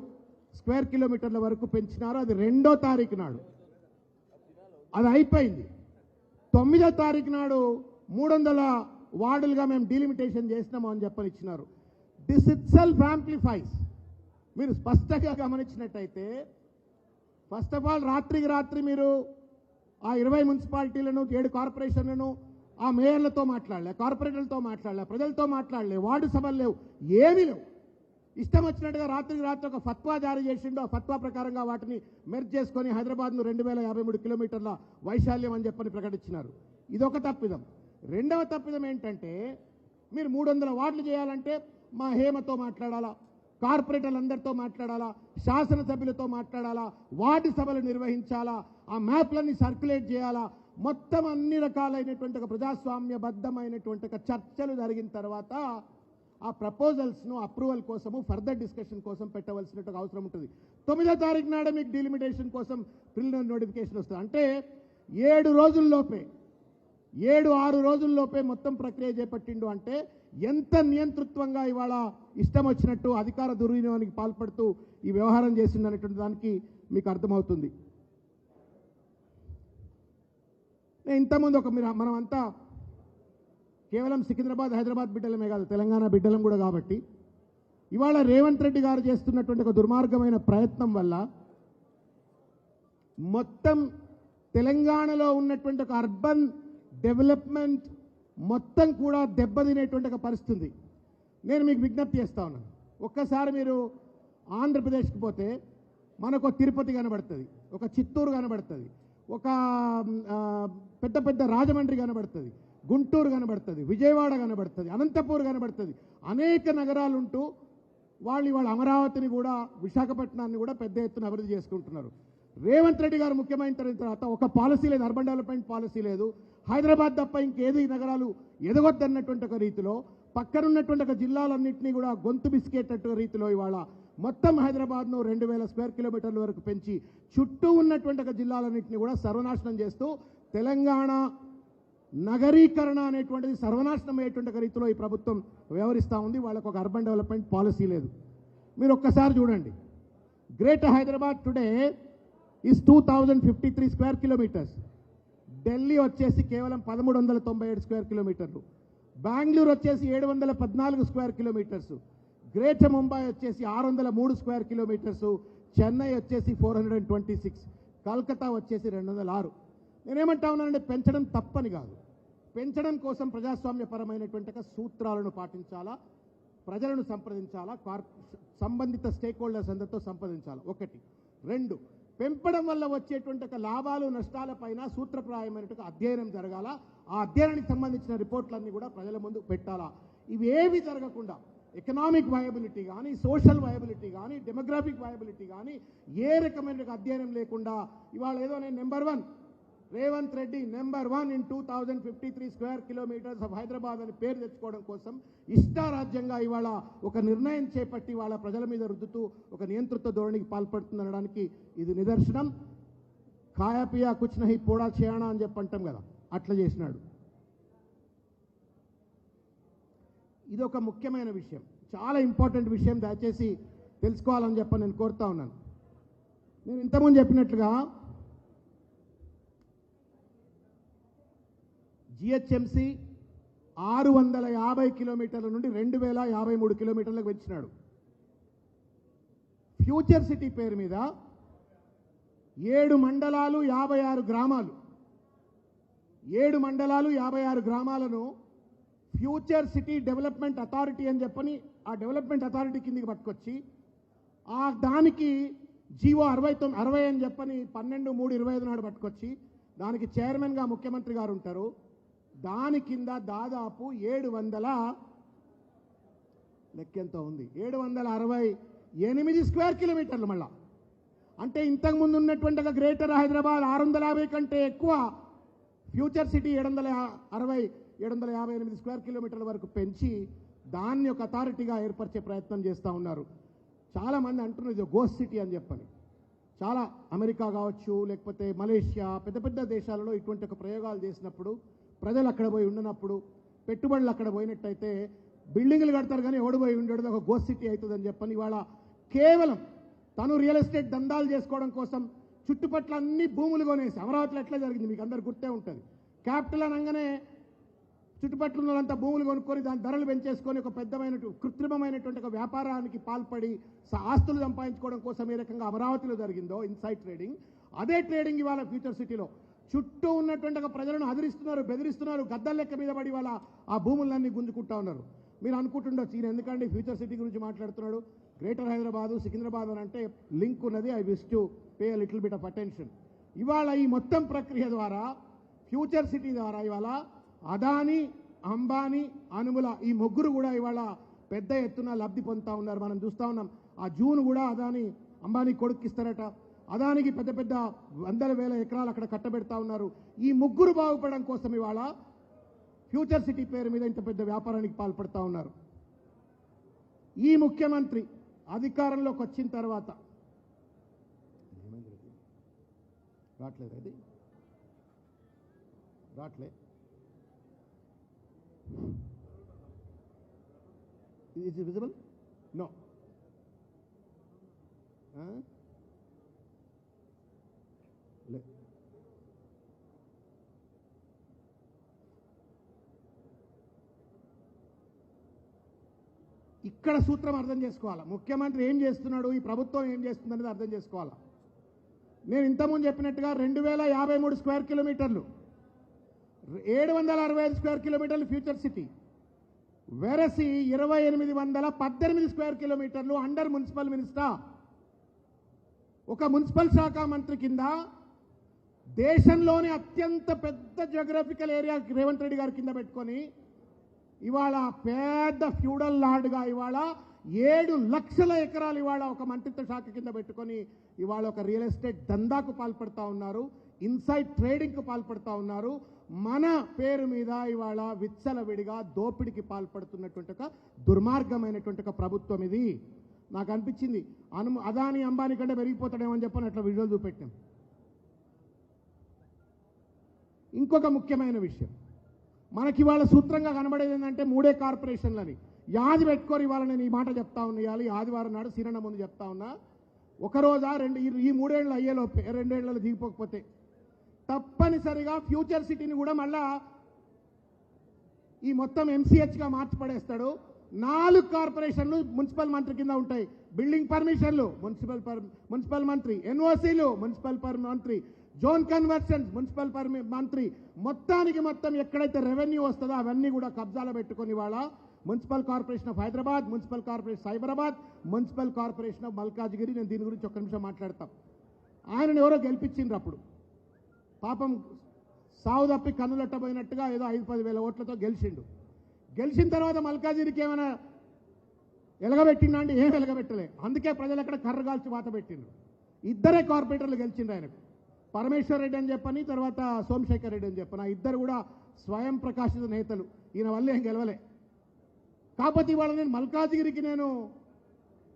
స్క్వేర్ కిలోమీటర్ల వరకు పెంచినారు. అది 2వ తారీఖు నాడు అది అయిపోయింది. 9వ తారీఖు నాడు 300 వార్డులుగా మేము డీలిమిటేషన్ చేసినాము అని చెప్పనిచ్చినారు. This itself amplifies. మీరు స్పష్టంగా గమనించినట్టయితే ఫస్ట్ ఆఫ్ ఆల్ రాత్రికి రాత్రి మీరు ఆ 20 మున్సిపాలిటీలను 7 కార్పొరేషన్లను ఆ మేయర్లతో మాట్లాడలే, కార్పొరేటర్లతో మాట్లాడలే, ప్రజలతో మాట్లాడలే, వార్డు సభలు లేవు, ఏమీ లేవు. ఇష్టం వచ్చినట్టుగా రాత్రికి రాత్రి ఒక ఫత్వా జారీ చేసిండు. ఆ ఫత్వా ప్రకారంగా వాటిని మెర్జ్ చేసుకొని హైదరాబాద్ను 2053 కిలోమీటర్ల వైశాల్యం అని చెప్పని ప్రకటించినారు. ఇదొక తప్పిదం. 2వ తప్పిదం ఏంటంటే మీరు 300 వార్డులు చేయాలంటే మా హేమతో మాట్లాడాలా, కార్పొరేటర్లందరితో మాట్లాడాలా, శాసనసభ్యులతో మాట్లాడాలా, వార్డు సభలు నిర్వహించాలా, ఆ మ్యాప్లన్నీ సర్క్యులేట్ చేయాలా, మొత్తం అన్ని రకాలైనటువంటి ఒక ప్రజాస్వామ్యబద్ధమైనటువంటి ఒక చర్చలు జరిగిన తర్వాత ఆ ప్రపోజల్స్ను అప్రూవల్ కోసము ఫర్దర్ డిస్కషన్ కోసం పెట్టవలసిన అవసరం ఉంటుంది. 9వ తారీఖు నాడే మీకు డీలిమిటేషన్ కోసం ప్రిలిమినరీ నోటిఫికేషన్ వస్తుంది. అంటే 7 రోజుల్లోపే 7-6 రోజుల్లోపే మొత్తం ప్రక్రియ చేపట్టిండు. అంటే ఎంత నియంతృత్వంగా ఇవాళ ఇష్టం వచ్చినట్టు అధికార దుర్వినియోగానికి పాల్పడుతూ ఈ వ్యవహారం చేసింది అనేటువంటి దానికి మీకు అర్థమవుతుంది. ఇంతకుముందు మనమంతా కేవలం సికింద్రాబాద్ హైదరాబాద్ బిడ్డలమే కాదు, తెలంగాణ బిడ్డలం కూడా. కాబట్టి ఇవాళ రేవంత్ రెడ్డి గారు చేస్తున్నటువంటి ఒక దుర్మార్గమైన ప్రయత్నం వల్ల మొత్తం తెలంగాణలో ఉన్నటువంటి ఒక అర్బన్ డెవలప్మెంట్ మొత్తం కూడా దెబ్బతినేటువంటి ఒక పరిస్థితి. నేను మీకు విజ్ఞప్తి చేస్తా ఉన్నాను, ఒక్కసారి మీరు ఆంధ్రప్రదేశ్కి పోతే మనకు తిరుపతి కనబడుతుంది, ఒక చిత్తూరు కనబడుతుంది, ఒక పెద్ద పెద్ద రాజమండ్రి కనబడుతుంది, గుంటూరు కనబడుతుంది, విజయవాడ కనబడుతుంది, అనంతపూర్ కనబడుతుంది. అనేక నగరాలు ఉంటూ వాళ్ళ అమరావతిని కూడా విశాఖపట్నాన్ని కూడా పెద్ద ఎత్తున అభివృద్ధి చేసుకుంటున్నారు. రేవంత్ రెడ్డి గారు ముఖ్యమైన తర్వాత ఒక పాలసీ లేదు, అర్బన్ డెవలప్మెంట్ పాలసీ లేదు. హైదరాబాద్ తప్ప ఇంకేది నగరాలు ఎదగొద్దన్నటువంటి ఒక రీతిలో పక్కనున్నటువంటి ఒక జిల్లాలన్నింటినీ కూడా గొంతు బిస్కేటట్టు రీతిలో ఇవాళ మొత్తం హైదరాబాద్ను 2000 స్క్వేర్ కిలోమీటర్ల వరకు పెంచి చుట్టూ ఉన్నటువంటి ఒక జిల్లాలన్నింటినీ కూడా సర్వనాశనం చేస్తూ తెలంగాణ నగరీకరణ అనేటువంటిది సర్వనాశనం అయ్యేటువంటి రీతిలో ఈ ప్రభుత్వం వ్యవహరిస్తూ ఉంది. వాళ్ళకు ఒక అర్బన్ డెవలప్మెంట్ పాలసీ లేదు. మీరు ఒక్కసారి చూడండి, greater Hyderabad today is 2053 square kilometres. Delhi వచ్చేసి కేవలం 1397 స్క్వేర్ కిలోమీటర్లు, బెంగళూరు వచ్చేసి 714 స్క్వేర్ కిలోమీటర్స్, గ్రేటర్ ముంబై వచ్చేసి 603 స్క్వేర్ కిలోమీటర్స్, చెన్నై వచ్చేసి 426, కల్కతా వచ్చేసి 206. నేనేమంటా ఉన్నానంటే పెంచడం తప్పని కాదు, పెంచడం కోసం ప్రజాస్వామ్యపరమైనటువంటి సూత్రాలను పాటించాలా, ప్రజలను సంప్రదించాలా, సంబంధిత స్టేక్ హోల్డర్స్ అందరితో సంప్రదించాలా. 1. 2, పెంపడం వల్ల వచ్చేటువంటి లాభాలు నష్టాల పైన సూత్రప్రాయమైనటువంటి అధ్యయనం జరగాల. ఆ అధ్యయనానికి సంబంధించిన రిపోర్ట్లన్నీ కూడా ప్రజల ముందు పెట్టాలా. ఇవేవి జరగకుండా ఎకనామిక్ వయబిలిటీ కానీ, సోషల్ వయబిలిటీ కానీ, డెమోగ్రాఫిక్ వయబిలిటీ కానీ ఏ రకమైన అధ్యయనం లేకుండా ఇవాళ ఏదో నేను number 1 Revanth Reddy number 1 in 2053 square kilometres of Hyderabad అని పేరు తెచ్చుకోవడం కోసం ఇష్టారాజ్యంగా ఇవాళ ఒక నిర్ణయం చేపట్టి వాళ్ళ ప్రజల మీద రుద్దుతూ ఒక నియంతృత్వ ధోరణికి పాల్పడుతుందనడానికి ఇది నిదర్శనం. ఖాయా పియా కుచ్ నహీ పోడా చేయానా అని చెప్పి అంటాం కదా, అట్లా చేసినాడు. ఇది ఒక ముఖ్యమైన విషయం, చాలా ఇంపార్టెంట్ విషయం, దయచేసి తెలుసుకోవాలని చెప్పి నేను కోరుతా ఉన్నాను. నేను ఇంతకుముందు చెప్పినట్లుగా జిహెచ్ఎంసి 650 కిలోమీటర్ల నుండి 2053 కిలోమీటర్లకు పెంచినాడు. ఫ్యూచర్ సిటీ పేరు మీద 7 మండలాలు 56 గ్రామాలు 7 మండలాలు 56 గ్రామాలను ఫ్యూచర్ సిటీ డెవలప్మెంట్ అథారిటీ అని చెప్పని ఆ డెవలప్మెంట్ అథారిటీ కిందికి పట్టుకొచ్చి ఆ దానికి జీవో 60 అని చెప్పని 12/3/25 నాడు పట్టుకొచ్చి దానికి చైర్మన్గా ముఖ్యమంత్రి గారు ఉంటారు. దాని కింద దాదాపు 700 లెక్కెంతో ఉంది 768 స్క్వేర్ కిలోమీటర్లు. మళ్ళా అంటే ఇంతకుముందు ఉన్నటువంటి గ్రేటర్ హైదరాబాద్ 650 కంటే ఎక్కువ ఫ్యూచర్ సిటీ 758 స్క్వేర్ కిలోమీటర్ల వరకు పెంచి దాన్ని ఒక అథారిటీగా ఏర్పరిచే ప్రయత్నం చేస్తూ ఉన్నారు. చాలామంది అంటున్నారు ఇది గోస్ట్ సిటీ అని చెప్పని. చాలా అమెరికా కావచ్చు, లేకపోతే మలేషియా, పెద్ద పెద్ద దేశాలలో ఇటువంటి ఒక ప్రయోగాలు చేసినప్పుడు ప్రజలు అక్కడ పోయి ఉండనప్పుడు, పెట్టుబడులు అక్కడ పోయినట్టయితే బిల్డింగ్లు కడతారు కానీ ఎవడు పోయి ఉండేది ఒక గోస్ట్ సిటీ అవుతుందని చెప్పని ఇవాళ కేవలం తను రియల్ ఎస్టేట్ దందాలు చేసుకోవడం కోసం చుట్టుపట్ల అన్ని భూములు కొనేసి, అమరావతిలో ఎట్లా జరిగింది మీకు అందరు గుర్తే ఉంటుంది. క్యాపిటల్ అనగానే చుట్టుపట్ల ఉన్నంత భూములు కొనుక్కొని దాని ధరలు పెంచేసుకొని ఒక కృత్రిమమైనటువంటి ఒక వ్యాపారానికి పాల్పడి ఆస్తులు సంపాదించుకోవడం కోసం ఏ రకంగా అమరావతిలో జరిగిందో ఇన్సైడ్ ట్రేడింగ్, అదే ట్రేడింగ్ ఇవాళ ఫ్యూచర్ సిటీలో చుట్టూ ఉన్నటువంటి ఒక ప్రజలను అదిరిస్తున్నారు, బెదిరిస్తున్నారు, గద్దల లెక్క మీద పడి వాళ్ళ ఆ భూములన్నీ గుంజుకుంటా ఉన్నారు. మీరు అనుకుంటుండొచ్చు ఈయన ఎందుకంటే ఫ్యూచర్ సిటీ గురించి మాట్లాడుతున్నాడు, గ్రేటర్ హైదరాబాదు సికింద్రాబాద్ అని అంటే లింక్ ఉన్నది. I wish to pay little bit of attention. ఇవాళ ఈ మొత్తం ప్రక్రియ ద్వారా ఫ్యూచర్ సిటీ ద్వారా ఇవాళ అదానీ, అంబానీ, అనుముల ఈ ముగ్గురు కూడా ఇవాళ పెద్ద ఎత్తున లబ్ధి పొందుతూ ఉన్నారు. మనం చూస్తూ ఉన్నాం. ఆ జూన్ కూడా అదానీ అంబానీ కొడుక్కిస్తారట. అదానికి పెద్ద పెద్ద 100,000 ఎకరాలు అక్కడ కట్టబెడతా ఉన్నారు. ఈ ముగ్గురు బాగుపడడం కోసం ఇవాళ ఫ్యూచర్ సిటీ పేరు మీద ఇంత పెద్ద వ్యాపారానికి పాల్పడతా ఉన్నారు. ఈ ముఖ్యమంత్రి అధికారంలోకి వచ్చిన తర్వాత రావట్లేదు, అది రావట్లే, is it visible? No. ఇక్కడ సూత్రం అర్థం చేసుకోవాలా. ముఖ్యమంత్రి ఏం చేస్తున్నాడు, ఈ ప్రభుత్వం ఏం చేస్తుందనేది అర్థం చేసుకోవాలా. నేను ఇంతకుముందు చెప్పినట్టుగా 2053 స్క్వేర్ కిలోమీటర్లు, 765 స్క్వేర్ కిలోమీటర్లు ఫ్యూచర్ సిటీ, వెరసి 2818 స్క్వేర్ కిలోమీటర్లు అండర్ మున్సిపల్ మినిస్టర్. ఒక మున్సిపల్ శాఖ మంత్రి కింద దేశంలోని అత్యంత పెద్ద జియోగ్రఫికల్ ఏరియా రేవంత్ రెడ్డి గారి కింద పెట్టుకొని ఇవాళ పెద్ద ఫ్యూడల్ లార్డ్గా ఇవాళ 7 లక్షల ఎకరాలు ఇవాళ ఒక మంత్రిత్వ శాఖ కింద పెట్టుకొని ఇవాళ ఒక రియల్ ఎస్టేట్ దందాకు పాల్పడతా ఉన్నారు, ఇన్సైడ్ ట్రేడింగ్కు పాల్పడతా ఉన్నారు. మన పేరు మీద ఇవాళ విచ్చలవిడిగా దోపిడికి పాల్పడుతున్నటువంటి ఒక దుర్మార్గమైనటువంటి ఒక ప్రభుత్వం ఇది. నాకు అనిపించింది అదానీ అంబానీ కంటే పెరిగిపోతాడేమో అని చెప్పని అట్లా విజువల్ చూపెట్టాం. ఇంకొక ముఖ్యమైన విషయం మనకి ఇవాళ సూత్రంగా కనబడేది ఏంటంటే 3 కార్పొరేషన్లని యాది పెట్టుకొని ఇవాళ నేను ఈ మాట చెప్తా ఉన్నాను. ఆదివారం నాడు సీరణ ముందు చెప్తా ఉన్నా. ఒక రోజా ఈ 3 ఏళ్ళు అయ్యేలోపే 2 ఏళ్లలో దిగిపోకపోతే తప్పనిసరిగా ఫ్యూచర్ సిటీని కూడా మళ్ళా ఈ మొత్తం ఎంసీహెచ్గా మార్చిపడేస్తాడు. 4 కార్పొరేషన్లు మున్సిపల్ మంత్రి కింద ఉంటాయి. బిల్డింగ్ పర్మిషన్లు మున్సిపల్ మంత్రి, ఎన్ఓసీలు మున్సిపల్ మంత్రి, జోన్ కన్వర్షన్స్ మున్సిపల్ మంత్రి, మొత్తానికి మొత్తం ఎక్కడైతే రెవెన్యూ వస్తుందో అవన్నీ కూడా కబ్జాలో పెట్టుకొని వాళ్ళ municipal corporation of Hyderabad, municipal corporation Cyberabad, municipal corporation of Malkajgiri. నేను దీని గురించి ఒక్క నిమిషం మాట్లాడతాం. ఆయనను ఎవరో గెలిపించిండ్రు. అప్పుడు పాపం సావు తప్పి కన్నులట్టబోయినట్టుగా ఏదో 5-10 వేల ఓట్లతో గెలిచిండు. గెలిచిన తర్వాత మల్కాజ్గిరికి ఏమైనా ఎలగబెట్టిండా అంటే ఏం ఎలగబెట్టలే. అందుకే ప్రజలు అక్కడ కర్ర కాల్చి వాత పెట్టిండ్రు. ఇద్దరే కార్పొరేటర్లు గెలిచిండ్రు ఆయనకు, పరమేశ్వర్ రెడ్డి అని చెప్పని, తర్వాత సోమశేఖర్ రెడ్డి అని చెప్పని. ఇద్దరు కూడా స్వయం ప్రకాశిత నేతలు. ఈయన వల్ల ఏం గెలవలే. కాకపోతే ఇవాళ నేను మల్కాజిగిరికి నేను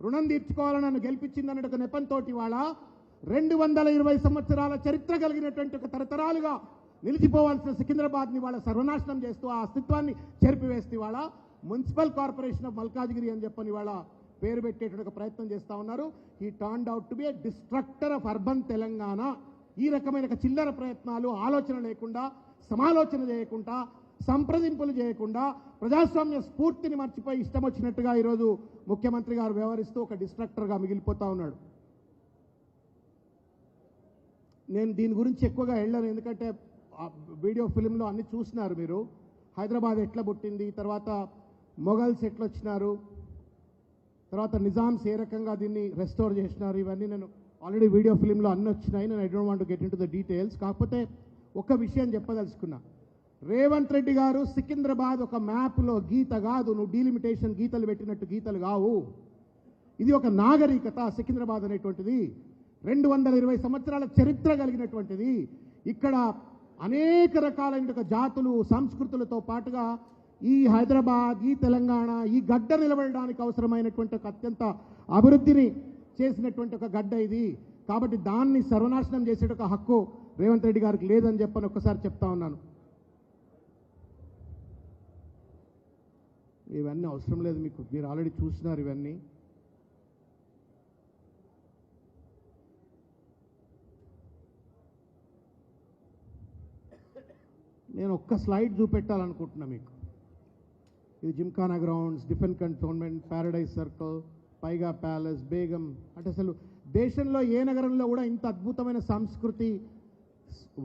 రుణం తీర్చుకోవాలని నన్ను గెలిపించిందన్న ఒక నెపంతో ఇవాళ 220 సంవత్సరాల చరిత్ర కలిగినటువంటి ఒక తరతరాలుగా నిలిచిపోవాల్సిన సికింద్రాబాద్ని వాళ్ళ సర్వనాశనం చేస్తూ ఆ అస్తిత్వాన్ని చెరిపివేస్తూ ఇవాళ మున్సిపల్ కార్పొరేషన్ ఆఫ్ మల్కాజిగిరి అని చెప్పని ఇవాళ పేరు పెట్టేటువంటి ఒక ప్రయత్నం చేస్తూ ఉన్నారు. ఈ turned out to be A destructor of urban Telangana. ఈ రకమైన చిల్లర ప్రయత్నాలు, ఆలోచన లేకుండా, సమాలోచన చేయకుండా, సంప్రదింపులు చేయకుండా, ప్రజాస్వామ్య స్ఫూర్తిని మర్చిపోయి ఇష్టం వచ్చినట్టుగా ఈరోజు ముఖ్యమంత్రి గారు వ్యవహరిస్తూ ఒక డిస్ట్రక్టర్గా మిగిలిపోతూ ఉన్నాడు. నేను దీని గురించి ఎక్కువగా వెళ్ళాను, ఎందుకంటే వీడియో ఫిలింలో అన్ని చూసినారు మీరు. హైదరాబాద్ ఎట్లా పుట్టింది, తర్వాత మొఘల్స్ ఎట్లా వచ్చినారు, తర్వాత నిజామ్స్ ఏ రకంగా దీన్ని రెస్టోర్ చేసినారు, ఇవన్నీ నేను ఆల్రెడీ వీడియో ఫిలింలో అన్నీ వచ్చినాయి. నేను I don't want to get in to the details. కాకపోతే ఒక విషయం చెప్పదలుచుకున్నా. రేవంత్ రెడ్డి గారు సికింద్రాబాద్ ఒక మ్యాప్లో గీత కాదు, నువ్వు డీలిమిటేషన్ గీతలు పెట్టినట్టు గీతలు కావు. ఇది ఒక నాగరికత. సికింద్రాబాద్ అనేటువంటిది 220 సంవత్సరాల చరిత్ర కలిగినటువంటిది. ఇక్కడ అనేక రకాలైన జాతులు, సంస్కృతులతో పాటుగా ఈ హైదరాబాద్, ఈ తెలంగాణ, ఈ గడ్డ నిలబడడానికి అవసరమైనటువంటి ఒక అత్యంత అభివృద్ధిని చేసినటువంటి ఒక గడ్డ ఇది. కాబట్టి దాన్ని సర్వనాశనం చేసే ఒక హక్కు రేవంత్ రెడ్డి గారికి లేదని చెప్పని ఒక్కసారి చెప్తా ఉన్నాను. ఇవన్నీ అవసరం లేదు మీకు, మీరు ఆల్రెడీ చూసినారు ఇవన్నీ. నేను ఒక్క స్లైడ్ చూపెట్టాలనుకుంటున్నా మీకు. ఇది Gymkhana grounds, defence cantonment, Paradise circle, పైగా ప్యాలెస్, బేగం. అంటే అసలు దేశంలో ఏ నగరంలో కూడా ఇంత అద్భుతమైన సంస్కృతి,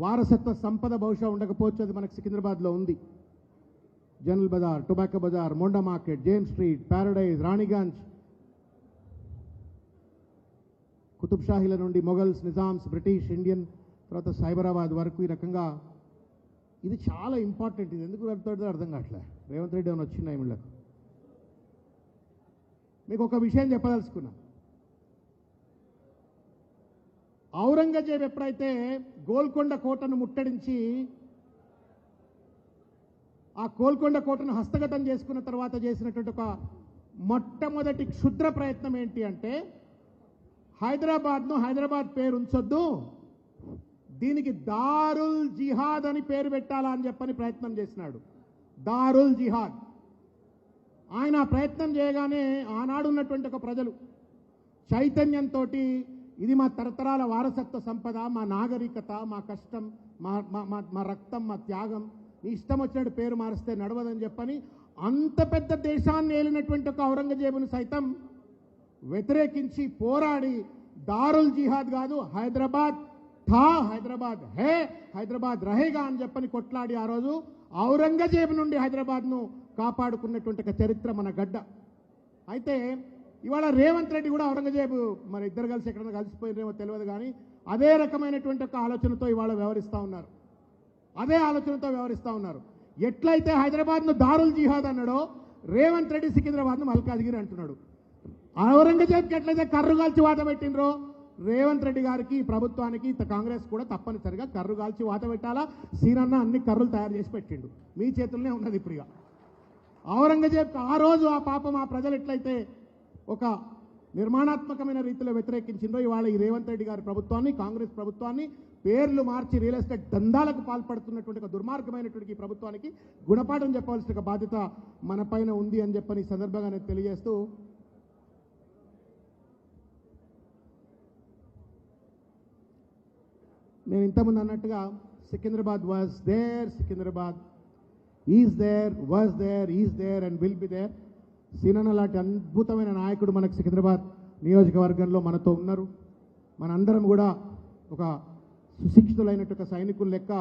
వారసత్వ సంపద బహుశా ఉండకపోవచ్చు. అది మనకు సికింద్రాబాద్లో ఉంది. General bazaar, tobacco bazaar, Monda market, James street, Paradise, Raniganj, Qutb షాహీల నుండి మొఘల్స్, నిజామ్స్, బ్రిటిష్, ఇండియన్, తర్వాత సైబరాబాద్ వరకు ఈ రకంగా ఇది చాలా ఇంపార్టెంట్. ఇది ఎందుకు పెడతాడో అర్థం కావట్లే. రేవంత్ రెడ్డి ఏమైనా వచ్చిందా ఇళ్ళకు? మీకు ఒక విషయం చెప్పదలుచుకున్నా. ఔరంగజేబ్ ఎప్పుడైతే గోల్కొండ కోటను ముట్టడించి ఆ గోల్కొండ కోటను హస్తగతం చేసుకున్న తర్వాత చేసినటువంటి ఒక మొట్టమొదటి క్షుద్ర ప్రయత్నం ఏంటి అంటే, హైదరాబాద్ పేరు ఉంచొద్దు, దీనికి దారుల్ జిహాద్ అని పేరు పెట్టాలా అని చెప్పని ప్రయత్నం చేసినాడు. దారుల్ జిహాద్. ఆయన ప్రయత్నం చేయగానే ఆనాడు ఉన్నటువంటి ఒక ప్రజలు చైతన్యంతో ఇది మా తరతరాల వారసత్వ సంపద, మా నాగరికత, మా కష్టం, మా రక్తం, మా త్యాగం, నీ ఇష్టం వచ్చినట్టు పేరు మారిస్తే నడవదని చెప్పని అంత పెద్ద దేశాన్ని ఏలినటువంటి ఒక ఔరంగజేబును సైతం వ్యతిరేకించి పోరాడి దారుల్ జిహాద్ కాదు, హైదరాబాద్ థా, హైదరాబాద్ హే, హైదరాబాద్ రహేగా అని చెప్పని కొట్లాడి ఆ రోజు ఔరంగజేబు నుండి హైదరాబాద్ను కాపాడుకున్నటువంటి ఒక చరిత్ర మన గడ్డ. అయితే ఇవాళ రేవంత్ రెడ్డి కూడా ఔరంగజేబు మరి ఇద్దరు కలిసి ఎక్కడైనా కలిసిపోయినేమో తెలియదు, కానీ అదే రకమైనటువంటి ఒక ఆలోచనతో ఇవాళ వ్యవహరిస్తూ ఉన్నారు. అదే ఆలోచనతో వ్యవహరిస్తూ ఉన్నారు. ఎట్లయితే హైదరాబాద్ను దారుల్ జిహాద్ అన్నాడో, రేవంత్ రెడ్డి సికింద్రాబాద్ను మల్కాజ్గిరి అంటున్నాడు. ఔరంగజేబ్కి ఎట్లయితే కర్రుగాల్చి వాత పెట్టినరో, రేవంత్ రెడ్డి గారికి, ప్రభుత్వానికి, కాంగ్రెస్ కూడా తప్పనిసరిగా కర్రుగాల్చి వాత పెట్టాలా. సీనన్న అన్ని కర్రులు తయారు చేసి పెట్టిండు, మీ చేతుల్లోనే ఉన్నది ఇప్పుడు. ఇక ఔరంగజేబ్ ఆ రోజు ఆ పాపం ఆ ప్రజలు ఎట్లయితే ఒక నిర్మాణాత్మకమైన రీతిలో వ్యతిరేకించిందో, ఇవాళ ఈ రేవంత్ రెడ్డి గారి ప్రభుత్వాన్ని, కాంగ్రెస్ ప్రభుత్వాన్ని పేర్లు మార్చి రియల్ ఎస్టేట్ దందాలకు పాల్పడుతున్నటువంటి ఒక దుర్మార్గమైనటువంటి ప్రభుత్వానికి గుణపాఠం చెప్పవలసిన బాధ్యత మన పైన ఉంది అని చెప్పని సందర్భంగా నేను తెలియజేస్తూ, నేను ఇంతకుముందు అన్నట్టుగా Secunderabad was there, Secunderabad is there, was there, is there and will be there. సీనన్న లాంటి అద్భుతమైన నాయకుడు మనకు సికింద్రాబాద్ నియోజకవర్గంలో మనతో ఉన్నారు. మనందరం కూడా ఒక సుశిక్షితులైనట్టు ఒక సైనికుల లెక్క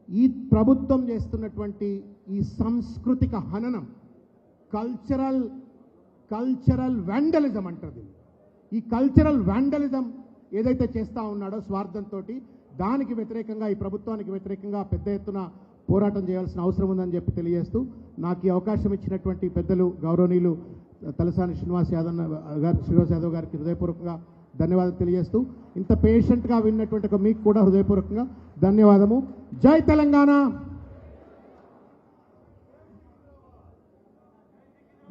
ఈ ప్రభుత్వం చేస్తున్నటువంటి ఈ సాంస్కృతిక హననం, కల్చరల్ వ్యాండలిజం అంటారు. ఈ కల్చరల్ వ్యాండలిజం ఏదైతే చేస్తూ ఉన్నాడో స్వార్థంతో, దానికి వ్యతిరేకంగా, ఈ ప్రభుత్వానికి వ్యతిరేకంగా పెద్ద ఎత్తున పోరాటం చేయాల్సిన అవసరం ఉందని చెప్పి తెలియజేస్తూ, నాకు ఈ అవకాశం ఇచ్చినటువంటి పెద్దలు గౌరవనీయులు తలసాని శ్రీనివాస్ యాదవ్ గారికి హృదయపూర్వకంగా ధన్యవాదాలు తెలియజేస్తూ ఇంత పేషెంట్గా విన్నటువంటి మీకు కూడా హృదయపూర్వకంగా ధన్యవాదము. జై తెలంగాణ.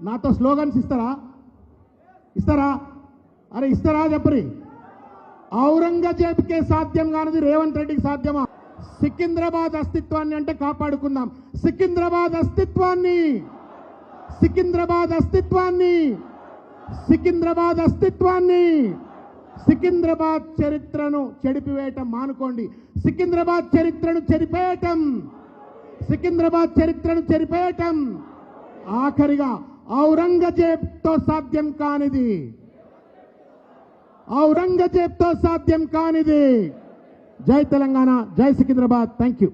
నాతో స్లోగన్స్ ఇస్తారా అరే ఇస్తారా చెప్పరి. ఔరంగజేబ్కే సాధ్యం కానిది రేవంత్ రెడ్డికి సాధ్యమా? సికింద్రాబాద్ అస్తిత్వాన్ని అంటే కాపాడుకుందాం. సికింద్రాబాద్ అస్తిత్వాన్ని సికింద్రాబాద్ చరిత్రను చెడిపివేయటం మానుకోండి. సికింద్రాబాద్ చరిత్రను చెరిపేయటం ఆఖరిగా ఔరంగజేబ్తో సాధ్యం కానిది. జై తెలంగాణ, జై సికింద్రాబాద్. Thank you.